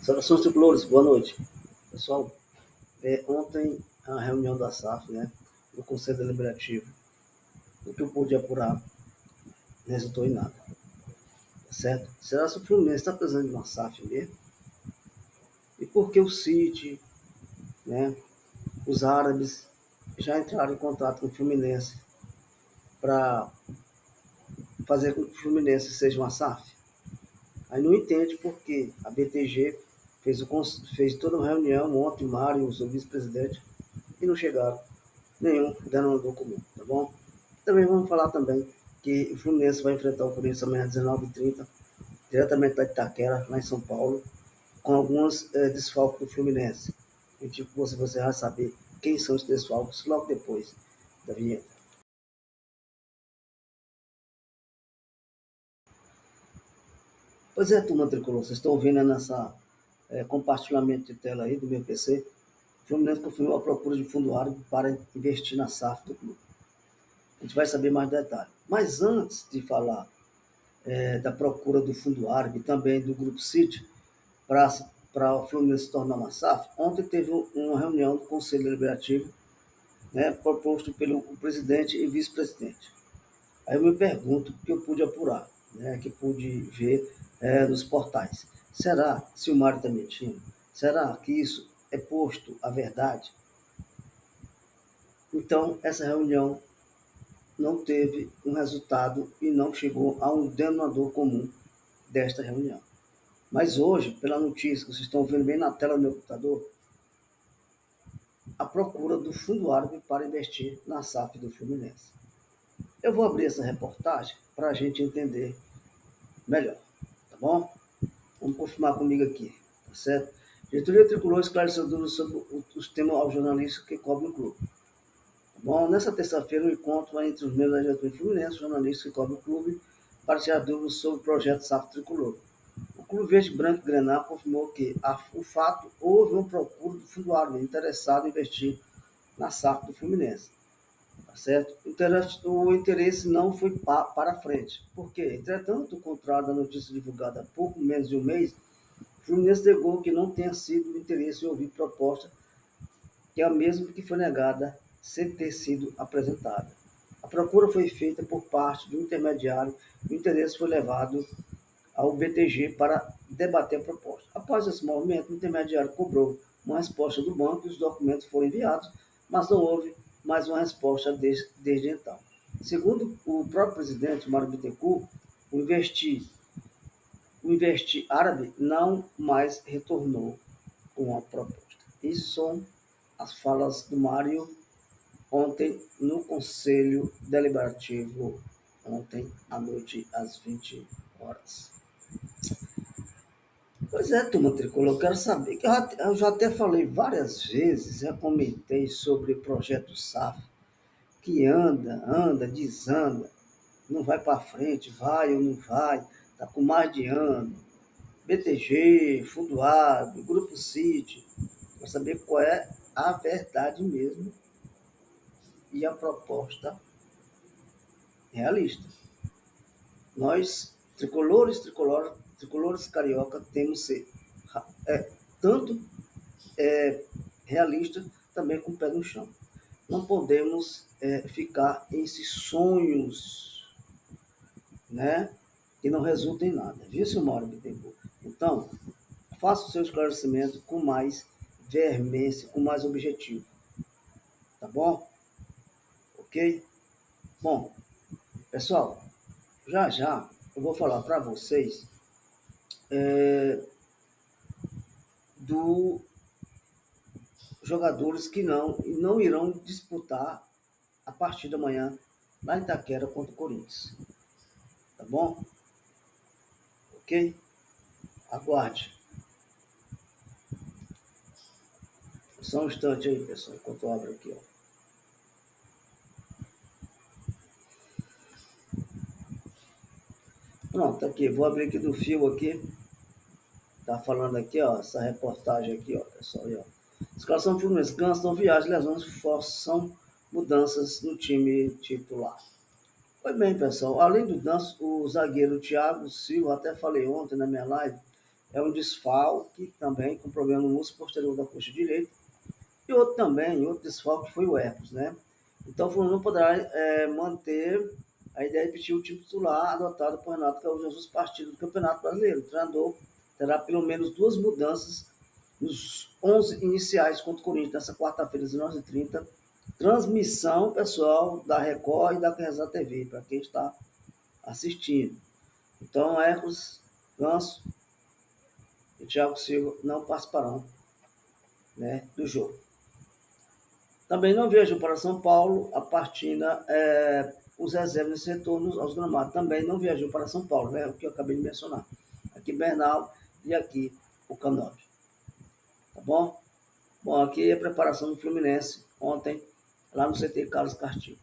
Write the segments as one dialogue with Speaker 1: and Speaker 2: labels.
Speaker 1: Saudações tricolores, boa noite. Pessoal, ontem a reunião da SAF, né, do Conselho Deliberativo, o que eu pude apurar, não resultou em nada, tá certo? Será que o Fluminense está precisando de uma SAF mesmo? E por que o City, né, os árabes já entraram em contato com o Fluminense para fazer com que o Fluminense seja uma SAF? Aí não entende por que a BTG fez toda uma reunião ontem, Mário, o seu vice-presidente, e não chegaram nenhum denominador comum, tá bom? Também vamos falar também que o Fluminense vai enfrentar o Corinthians amanhã às 19h30, diretamente da Itaquera, lá em São Paulo, com alguns desfalques do Fluminense. E tipo, você vai saber quem são os desfalques logo depois da vinheta. Pois é, turma tricolor, vocês estão vendo nessa compartilhamento de tela aí do meu PC. O Fluminense confirmou a procura de fundo árabe para investir na SAF do clube. A gente vai saber mais detalhes. Mas antes de falar da procura do fundo árabe e também do Grupo City para o Fluminense se tornar uma SAF, ontem teve uma reunião do Conselho Deliberativo, né, proposto pelo presidente e vice-presidente. Aí eu me pergunto, que eu pude apurar, né, que pude ver nos portais. Será, se o Mário está mentindo, será que isso é posto a verdade? Então, essa reunião não teve um resultado e não chegou a um denominador comum desta reunião. Mas hoje, pela notícia que vocês estão vendo bem na tela do meu computador, a procura do fundo árabe para investir na SAF do Fluminense. Eu vou abrir essa reportagem para a gente entender melhor, tá bom? Vamos confirmar comigo aqui, tá certo? Diretoria Tricolor esclareceu dúvidas sobre os temas ao jornalista que cobre o clube. Tá bom? Nessa terça-feira, um encontro entre os membros da diretoria Fluminense, jornalistas que cobrem o clube, para tirar dúvidas sobre o projeto SAF Tricolor. O Clube Verde Branco Grená confirmou que o fato houve uma procura do fundo árabe interessado em investir na SAF do Fluminense. Tá certo? O interesse não foi para frente. Por quê? Entretanto, ao contrário da notícia divulgada há pouco menos de um mês, o Fluminense negou que não tenha sido o interesse em ouvir proposta, que é a mesma que foi negada sem ter sido apresentada. A procura foi feita por parte do intermediário e o interesse foi levado ao BTG para debater a proposta. Após esse movimento, o intermediário cobrou uma resposta do banco e os documentos foram enviados, mas não houve mais uma resposta desde então. Segundo o próprio presidente, Mário Bittencourt, o investir árabe não mais retornou com a proposta. Isso são as falas do Mário ontem no Conselho Deliberativo, ontem à noite, às 20 horas. Pois é, turma tricolor, eu quero saber, que eu já até falei várias vezes, já comentei sobre o projeto SAF, que anda, desanda, não vai para frente, vai ou não vai, está com mais de ano. BTG, Fundo Árabe, Grupo City, para saber qual é a verdade mesmo e a proposta realista. Nós, tricolores carioca, temos que ser tanto realista, também com o pé no chão. Não podemos ficar em esses sonhos, né, que não resultam em nada. Viu, seu Mauro Bittencourt? Então, faça o seu esclarecimento com mais veemência, com mais objetivo. Tá bom? Ok? Bom, pessoal, já eu vou falar para vocês do jogadores que não irão disputar a partir da manhã lá em Itaquera contra o Corinthians. Tá bom? Ok? Aguarde. Só um instante aí, pessoal, enquanto eu abro aqui, ó. Pronto, aqui, vou abrir aqui do fio aqui. Tá falando aqui, ó, essa reportagem aqui, ó, pessoal, aí, ó. Escalação Fluminense, cansam, viagens, lesões, forçam mudanças no time titular. Pois bem, pessoal, além do Danço, o zagueiro Thiago Silva, até falei ontem na minha live, é um desfalque também, com problema no músculo posterior da coxa direita. E outro desfalque foi o Hércules, né? Então o Fluminense não poderá manter a ideia de repetir o time titular adotado por Renato Gaúcho nas duas partidas do Campeonato Brasileiro. O treinador terá pelo menos 2 mudanças nos 11 iniciais contra o Corinthians, nessa quarta-feira, às 19h30. Transmissão, pessoal, da Record e da Casa TV, para quem está assistindo. Então, Hércules, Ganso e Thiago Silva não participarão, né, do jogo. Também não viajou para São Paulo a partida, os reservas nesse retorno aos gramados. Também não viajou para São Paulo, né, o que eu acabei de mencionar. Aqui Bernal e aqui o Canóbio. Tá bom? Bom, aqui é a preparação do Fluminense ontem, lá no CT Carlos Castilho.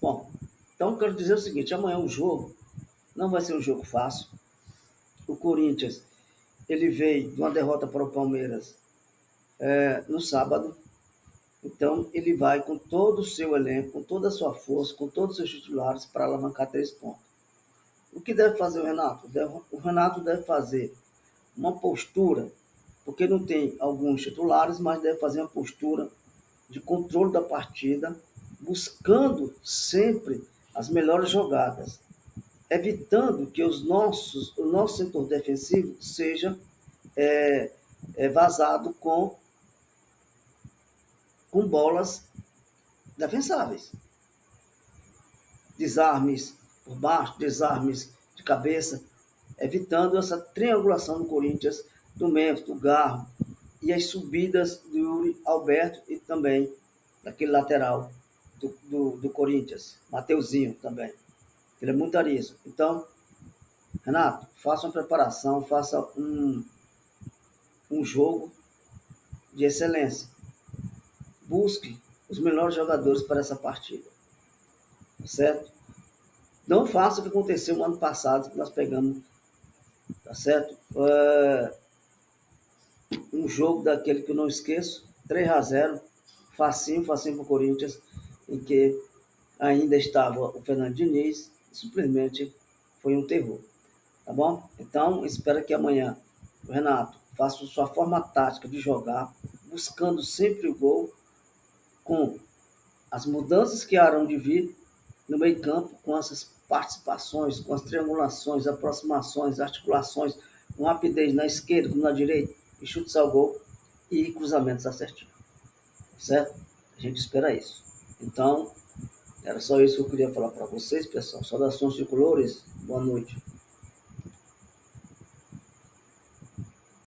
Speaker 1: Bom, então quero dizer o seguinte, amanhã o jogo não vai ser um jogo fácil. O Corinthians, ele veio de uma derrota para o Palmeiras no sábado. Então, ele vai com todo o seu elenco, com toda a sua força, com todos os seus titulares para alavancar 3 pontos. O que deve fazer o Renato? O Renato deve fazer uma postura, porque não tem alguns titulares, mas deve fazer uma postura de controle da partida, buscando sempre as melhores jogadas, evitando que o nosso setor defensivo seja vazado com bolas defensáveis. Desarmes por baixo, desarmes de cabeça, evitando essa triangulação do Corinthians, do Memphis, do Garro, e as subidas do Yuri Alberto e também daquele lateral do Corinthians, Mateuzinho também. Ele é muito arisco. Então, Renato, faça uma preparação, faça um jogo de excelência. Busque os melhores jogadores para essa partida. Certo? Não faça o que aconteceu no ano passado, que nós pegamos, tá certo? Um jogo daquele que eu não esqueço, 3-0, facinho para o Corinthians, em que ainda estava o Fernando Diniz, simplesmente foi um terror. Tá bom? Então, espero que amanhã o Renato faça sua forma tática de jogar, buscando sempre o gol, com as mudanças que harão de vir no meio campo, com essas participações, com as triangulações, aproximações, articulações, com rapidez na esquerda como na direita, e chutes ao gol e cruzamentos assertivos. Certo? A gente espera isso. Então, era só isso que eu queria falar para vocês, pessoal. Saudações tricolores. Boa noite.